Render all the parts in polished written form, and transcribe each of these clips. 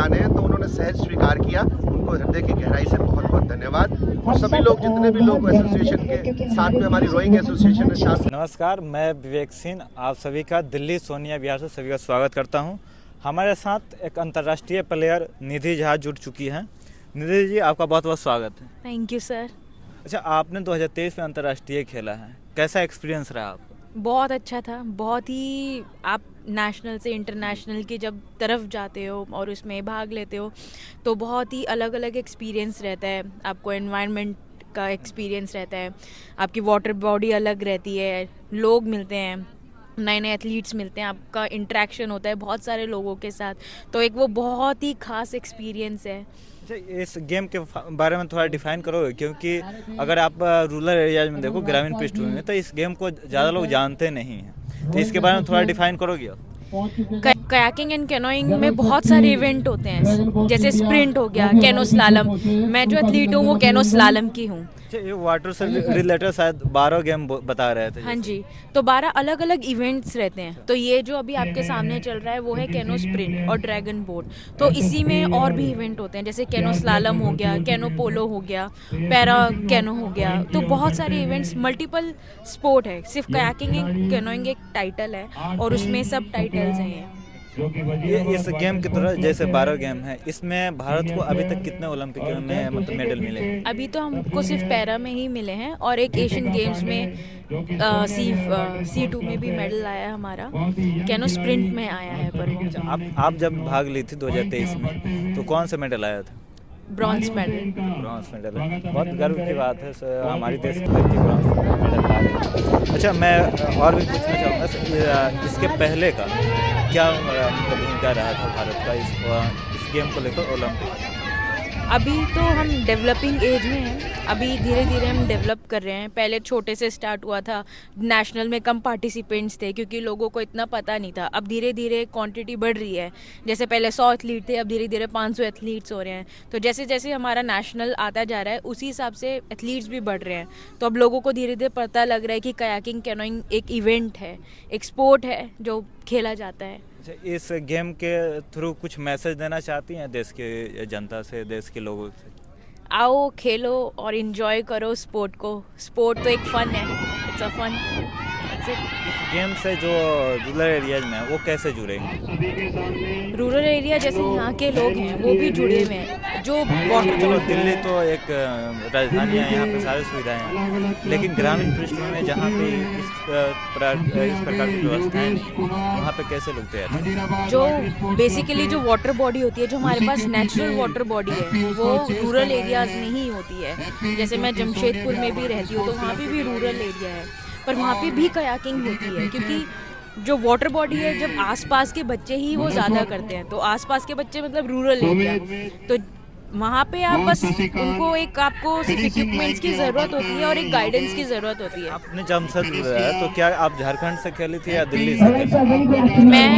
कराने हैं, तो उन्होंने सहज स्वीकार किया। उनको हृदय की गहराई से बहुत बहुत धन्यवाद। और सभी लोग, जितने भी लोग एसोसिएशन के साथ में, हमारी रोइंग एसोसिएशन है साथ। नमस्कार, मैं विवेक सिंह आप सभी का दिल्ली सोनिया बिहार से सभी का स्वागत करता हूं। हमारे साथ एक अंतर्राष्ट्रीय प्लेयर निधि झा जुड़ चुकी हैं। निधि जी, आपका बहुत बहुत स्वागत है। Thank you sir. अच्छा, आपने 2023 में अंतर्राष्ट्रीय खेला है, कैसा एक्सपीरियंस रहा आपका? बहुत अच्छा था। बहुत ही, आप नेशनल से इंटरनेशनल की जब तरफ जाते हो और उसमें भाग लेते हो तो बहुत ही अलग अलग एक्सपीरियंस रहता है। आपको एनवायरनमेंट का एक्सपीरियंस रहता है, आपकी वाटर बॉडी अलग रहती है, लोग मिलते हैं, नए नए एथलीट्स मिलते हैं, आपका इंटरेक्शन होता है बहुत सारे लोगों के साथ, तो एक वो बहुत ही खास एक्सपीरियंस है। अच्छा, इस गेम के बारे में थोड़ा डिफाइन करोगे, क्योंकि अगर आप रूरल एरियाज में देखो, ग्रामीण पृष्ठभूमि में, तो इस गेम को ज़्यादा लोग जानते नहीं हैं, तो इसके बारे में थोड़ा डिफाइन करोगे आप? कयाकिंग एंड कैनोइंग में बहुत सारे इवेंट होते हैं, जैसे स्प्रिंट हो गया, कैनो स्लालम। मैं जो एथलीट हूँ वो कैनो स्लालम की हूँ। अच्छा, ये वाटर से रिलेटेड शायद 12 गेम बता रहे थे। हाँ जी, तो 12 अलग अलग इवेंट्स रहते हैं। तो ये जो अभी आपके सामने चल रहा है वो है कैनो स्प्रिंट और ड्रैगन बोट। तो इसी में और भी इवेंट होते हैं, जैसे कैनो स्लालम हो गया, कैनो पोलो हो गया, पैरा कैनो हो गया। तो बहुत सारे इवेंट्स, मल्टीपल स्पोर्ट है, सिर्फ कयाकिंग एंड कैनोइंग एक टाइटल है और उसमें सब टाइटल्स हैं। ये इस गेम की तरह जैसे 12 गेम है, इसमें भारत को अभी तक कितने ओलंपिक में मतलब मेडल मिले? अभी तो हमको सिर्फ पैरा में ही मिले हैं और एक एशियन गेम्स में C2 में भी मेडल आया है हमारा। कैनो स्प्रिंट में आया है पर वो। अच्छा, आप जब भाग ली थी 2023 में, तो कौन सा मेडल आया था? Bronze medal. ब्रॉन्ज मेडल है, बहुत गर्व की बात है। हमारी देश की लड़की ब्रॉन्ज मेडल ला रही है। अच्छा, मैं और भी पूछना चाहूँगा, इसके पहले का क्या मतलब भूमिका रहा था भारत का इस गेम को लेकर ओलंपिक? अभी तो हम डेवलपिंग एज में हैं, अभी धीरे धीरे हम डेवलप कर रहे हैं। पहले छोटे से स्टार्ट हुआ था, नेशनल में कम पार्टिसिपेंट्स थे क्योंकि लोगों को इतना पता नहीं था। अब धीरे धीरे क्वांटिटी बढ़ रही है, जैसे पहले 100 एथलीट थे, अब धीरे धीरे 500 एथलीट्स हो रहे हैं। तो जैसे जैसे हमारा नेशनल आता जा रहा है उसी हिसाब से एथलीट्स भी बढ़ रहे हैं। तो अब लोगों को धीरे धीरे पता लग रहा है कि कयाकिंग कैनोइंग एक इवेंट है, एक स्पोर्ट है जो खेला जाता है। अच्छा, इस गेम के थ्रू कुछ मैसेज देना चाहती हैं देश के जनता से, देश के लोगों से? आओ, खेलो और इन्जॉय करो स्पोर्ट को। स्पोर्ट तो एक फन है, इट्स अ फन। इस गेम से जो रूरल एरियाज में है वो कैसे जुड़ेंगे? रूरल एरिया जैसे यहाँ के लोग हैं वो भी जुड़े हुए हैं। जो चलो, दिल्ली तो एक राजधानी है, यहाँ पे सारी सुविधाएं हैं, लेकिन ग्रामीण पृष्ठभूमि में जहाँ पे इस प्रकार की व्यवस्थाएं नहीं, वहाँ पे कैसे लोग तैयार हैं? जो बेसिकली जो वाटर बॉडी होती है, जो हमारे पास नेचुरल वाटर बॉडी है, वो रूरल एरियाज में ही होती है। जैसे मैं जमशेदपुर में भी रहती हूँ तो वहाँ पे भी रूरल एरिया है, पर वहाँ पे भी कयाकिंग होती है क्योंकि जो वाटर बॉडी है, जब आसपास के बच्चे ही वो ज़्यादा करते हैं। तो आसपास के बच्चे मतलब रूरल एरिया, तो वहाँ पे आप बस उनको आपको सिर्फ इक्विपमेंट्स की ज़रूरत होती है और एक गाइडेंस की ज़रूरत होती है। आपने जमशेदपुर है, तो क्या आप झारखंड से खेली थी या दिल्ली से खेली? मैं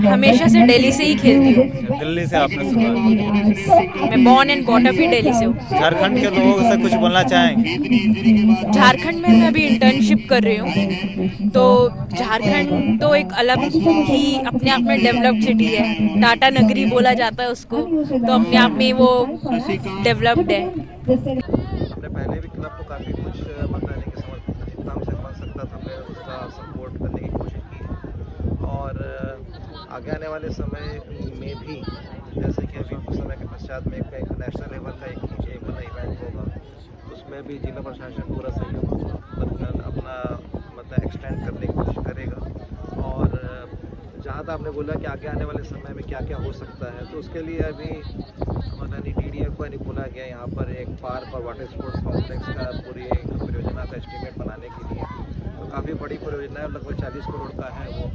हमेशा से दिल्ली से ही खेलती हूँ। दिल्ली से आपने शुरुआत? मैं बॉर्न एंड बॉट अप ही दिल्ली से हूँ। झारखंड के लोगों से कुछ बोलना चाहेंगे? झारखंड में मैं अभी इंटर्नशिप कर रही हूँ, तो झारखंड तो एक अलग ही अपने आप में डेवलप्ड सिटी है, टाटा नगरी बोला जाता है उसको, तो अपने आप में वो डेवलप्ड है। हमने पहले भी क्लब को काफ़ी कुछ बताने के जितना हमसे बन सकता था हमने उसका सपोर्ट करने की कोशिश की है। और आगे आने वाले समय में भी, जैसे कि अभी कुछ समय के पश्चात में एक नेशनल लेवल का एक बड़ा इवेंट होगा, उसमें भी जिला प्रशासन पूरा सहयोग अपना मतलब एक्सटेंड करने की कोशिश करेगा। और जहाँ तक आपने बोला कि आगे आने वाले समय में क्या क्या हो सकता है, तो उसके लिए अभी हमारा DDF को बोला गया यहाँ पर एक पार्क और वाटर स्पोर्ट्स कॉम्प्लेक्स का पूरी एक परियोजना का एस्टीमेट बनाने के लिए। तो काफ़ी बड़ी परियोजना है, लगभग 40 करोड़ का है वो।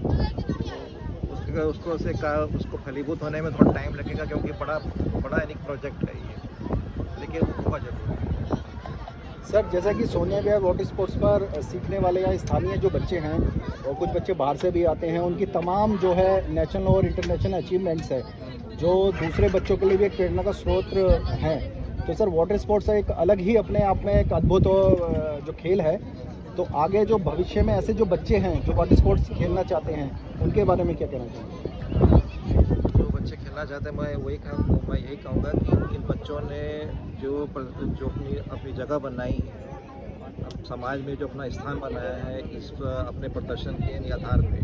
उसको फलीभूत होने में थोड़ा टाइम लगेगा क्योंकि बड़ा एक प्रोजेक्ट है ये, लेकिन वो होगा जरूर। सर, जैसा कि सोनिया बिहार वाटर स्पोर्ट्स पर सीखने वाले या स्थानीय जो बच्चे हैं और कुछ बच्चे बाहर से भी आते हैं, उनकी तमाम जो है नेशनल और इंटरनेशनल अचीवमेंट्स है जो दूसरे बच्चों के लिए भी एक प्रेरणा का स्रोत है। तो सर, वाटर स्पोर्ट्स एक अलग ही अपने आप में एक अद्भुत जो खेल है। तो आगे जो भविष्य में ऐसे जो बच्चे हैं जो वाटर स्पोर्ट्स खेलना चाहते हैं, उनके बारे में क्या कहना चाहेंगे? जो बच्चे खेलना चाहते हैं, मैं यही कहूँगा कि इन बच्चों ने जो अपनी जगह बनाई है, अब समाज में जो अपना स्थान बनाया है इस अपने प्रदर्शन के आधार पे,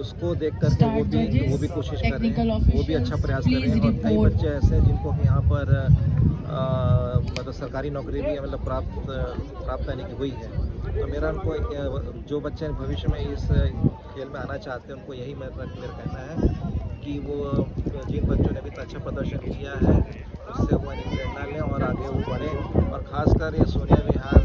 उसको देख कर के वो भी कोशिश कर रहे हैं, वो भी अच्छा प्रयास कर रहे हैं। और कई बच्चे ऐसे हैं जिनको यहाँ पर मतलब सरकारी नौकरी भी मतलब प्राप्त यानी कि हुई है। तो मेरा उनको जो बच्चे भविष्य में इस खेल में आना चाहते हैं उनको यही मेरा कहना है कि वो जिन बच्चों ने अभी तक अच्छा प्रदर्शन किया है उससे वो प्रेरणा लें और आगे वो बढ़ें, और ख़ासकर ये सोनिया विहार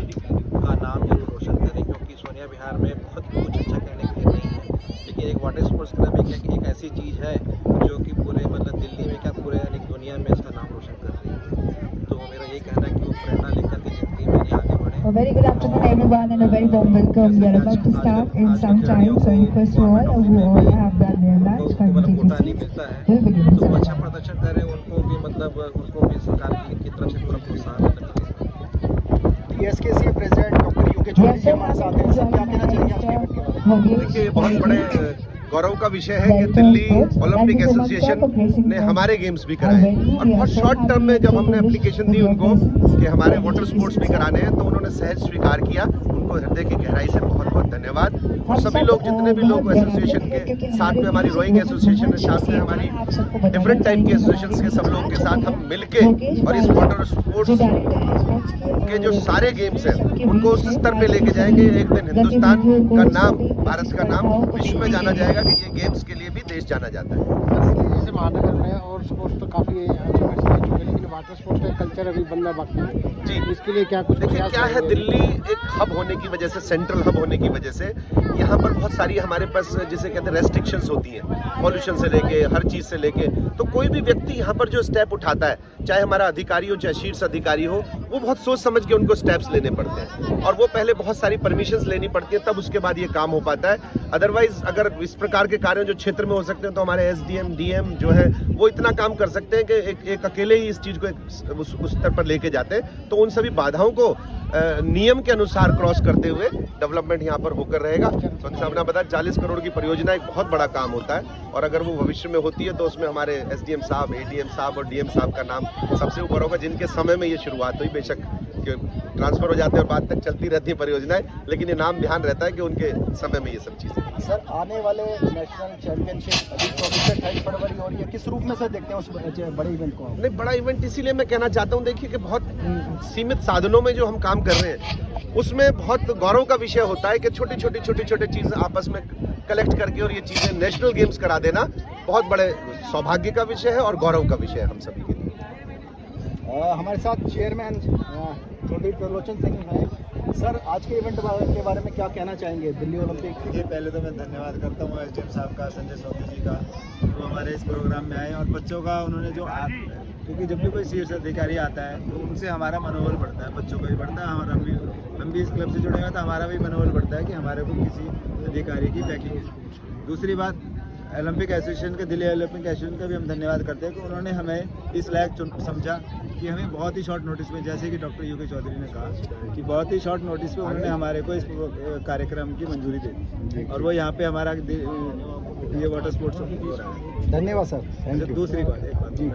का नाम जरूर रोशन करें, क्योंकि सोनिया विहार में बहुत कुछ अच्छा कहने के लिए नहीं है, लेकिन एक वाटर स्पोर्ट्स क्लब एक ऐसी चीज़ है जो कि पूरे मतलब दिल्ली में क्या पूरे यानी दुनिया में इसका नाम रोशन कर रही है। तो मेरा यही कहना है कि वो प्रेरणा लेकर के ज़िंदगी में ये आगे बढ़े। A very good afternoon everyone and a very warm welcome. We are about to start in some time, so request to all who all have done their match for मतलब taking कोटा नहीं seats. मिलता है We'll begin in तो वो some अच्छा time. प्रदर्शन करें, उनको भी सरकार की तरफ से पूरा प्रोत्साहन मिलता है। एसकेसी प्रेसिडेंट डॉक्टर यूके चौधरी जी हमारे साथ हैं। सर क्या कहना चाहेंगे आज के इवेंट के बारे में? देखिए, ये बहुत बड़े गौरव का विषय है कि दिल्ली ओलंपिक एसोसिएशन ने हमारे गेम्स भी कराए, और बहुत शॉर्ट टर्म में जब हमने एप्लीकेशन दी उनको कि हमारे वाटर स्पोर्ट्स भी कराने हैं तो उन्होंने सहज स्वीकार किया। उनको हृदय की गहराई से बहुत बहुत धन्यवाद। और सभी लोग, जितने भी लोग एसोसिएशन के साथ में, हमारी रोइंग एसोसिएशन है, साथ में हमारी डिफरेंट टाइप के एसोसिएशन के सब लोग के साथ हम मिलके और इस वाटर स्पोर्ट्स के जो सारे गेम्स हैं उनको उस स्तर पे लेके जाएंगे। एक दिन हिंदुस्तान का नाम, भारत का नाम विश्व में जाना जाएगा कि ये गेम्स के लिए भी देश जाना जाता है। जैसे महानगर में और स्पोर्ट्स तो काफ़ी अचीवमेंट्स रह चुके हैं, लेकिन वाटर स्पोर्ट्स का कल्चर अभी बनना बाकी है जी, इसके लिए क्या कुछ देखिए प्रयास क्या है, करेंगे? दिल्ली एक हब होने की वजह से, सेंट्रल हब होने की वजह से यहाँ पर बहुत सारी हमारे पास जिसे कहते हैं रेस्ट्रिक्शंस होती हैं, पॉल्यूशन से लेके हर चीज़ से लेके। तो कोई भी व्यक्ति यहाँ पर जो स्टेप उठाता है, चाहे हमारा अधिकारी हो चाहे शीर्ष अधिकारी हो, वो बहुत सोच समझ के उनको स्टेप्स लेने पड़ते हैं, और वो पहले बहुत सारी परमिशंस लेनी पड़ती है, तब उसके बाद ये काम हो पाता है। अदरवाइज अगर इस प्रकार के कार्य जो क्षेत्र में हो सकते हैं तो हमारे एसडीएम डीएम जो है वो इतना काम कर सकते हैं कि एक अकेले ही इस चीज़ को उस स्तर पर लेके जाते हैं। तो उन सभी बाधाओं को नियम के अनुसार क्रॉस करते हुए डेवलपमेंट यहाँ पर होकर रहेगा। तो आपने बताया 40 करोड़ की परियोजना एक बहुत बड़ा काम होता है, और अगर वो भविष्य में होती है तो उसमें हमारे एसडीएम साहब, एडीएम साहब और डीएम साहब का नाम सबसे ऊपर होगा, जिनके समय में ये शुरुआत हुई। बेशक ट्रांसफर हो जाते हैं और बाद तक चलती रहती है परियोजनाएं, लेकिन ये नाम ध्यान रहता है कि उनके समय में ये सब चीज़ें। सर आने वाले नेशनल चैंपियनशिप अभी 24 से 28 फरवरी हो रही है, किस रूप में सर देखते हैं उस बड़े इवेंट को? नहीं, बड़ा इवेंट इसीलिए मैं कहना चाहता हूँ, देखिए कि बहुत सीमित साधनों में जो हम काम कर रहे हैं उसमें बहुत गौरव का विषय होता है कि छोटी छोटी चीज़ें आपस में कलेक्ट करके और ये चीज़ें नेशनल गेम्स करा देना बहुत बड़े सौभाग्य का विषय है और गौरव का विषय है हम सभी के लिए। हमारे साथ चेयरमैन चौधरी त्रिलोचन सिंह हैं। सर आज के इवेंट के बारे में क्या कहना चाहेंगे दिल्ली ओलंपिक? देखिए, पहले तो मैं धन्यवाद करता हूँ एसडीएम साहब का, संजय सोनी जी का, जो हमारे इस प्रोग्राम में आए, और बच्चों का उन्होंने जो क्योंकि जब भी कोई शीर्ष अधिकारी आता है तो उनसे हमारा मनोबल बढ़ता है, बच्चों का भी बढ़ता है, और हम भी इस क्लब से जुड़े हुए तो हमारा भी मनोबल बढ़ता है कि हमारे को किसी अधिकारी की पैकिंग। दूसरी बात, ओलंपिक एसोसिएशन के, दिल्ली ओलंपिक एसोसिएशन का भी हम धन्यवाद करते हैं कि उन्होंने हमें इस लायक समझा कि हमें बहुत ही शॉर्ट नोटिस में, जैसे कि डॉक्टर यूके चौधरी ने कहा कि बहुत ही शॉर्ट नोटिस पे उन्होंने हमारे को इस कार्यक्रम की मंजूरी दे दी, और वो यहाँ पे हमारा ये वाटर स्पोर्ट्स हो रहा है। धन्यवाद सर, थैंक यू। दूसरी बात, एक बात जी,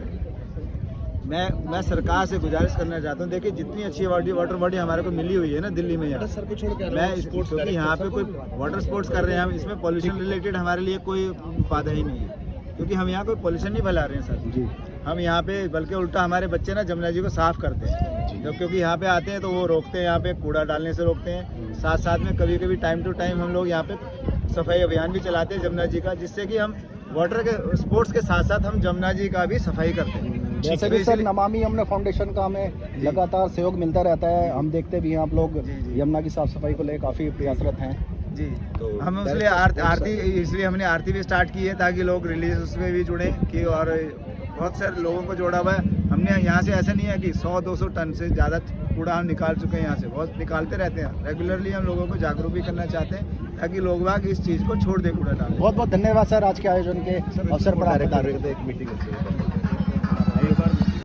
मैं सरकार से गुजारिश करना चाहता हूँ, देखिए जितनी अच्छी वाटर बॉडी हमारे को मिली हुई है ना दिल्ली में, यहाँ मैं क्योंकि यहाँ पे कोई वाटर स्पोर्ट्स कर रहे हैं हम, इसमें पॉल्यूशन रिलेटेड हमारे लिए कोई बाधा ही नहीं है, क्योंकि हम यहाँ कोई पॉल्यूशन नहीं फैला रहे हैं सर जी। हम यहाँ पे बल्कि उल्टा हमारे बच्चे ना जमुना जी को साफ करते हैं, जब क्योंकि यहाँ पे आते हैं तो वो रोकते हैं, यहाँ पे कूड़ा डालने से रोकते हैं। साथ साथ में कभी कभी टाइम टू टाइम हम लोग यहाँ पे सफाई अभियान भी चलाते हैं जमुना जी का, जिससे कि हम वाटर के स्पोर्ट्स के साथ साथ हम जमुना जी का भी सफाई करते हैं। जैसे कि सर नमामि यमुना फाउंडेशन का हमें लगातार सहयोग मिलता रहता है, हम देखते भी हैं आप लोग यमुना की साफ सफाई को लेकर काफ़ी प्रयासरत हैं जी। तो हम उसलिए आरती, इसलिए हमने आरती भी स्टार्ट की है ताकि लोग रिलीजियस उसमें भी जुड़े कि, और बहुत सारे लोगों को जोड़ा हुआ है हमने। यहाँ से ऐसा नहीं है कि 100-200 टन से ज़्यादा कूड़ा हम निकाल चुके हैं, यहाँ से बहुत निकालते रहते हैं रेगुलरली। हम लोगों को जागरूक भी करना चाहते हैं ताकि लोग बाग इस चीज़ को छोड़ दे कूड़ा डालने। बहुत बहुत धन्यवाद सर आज के आयोजन के अवसर पर। एक मीटिंग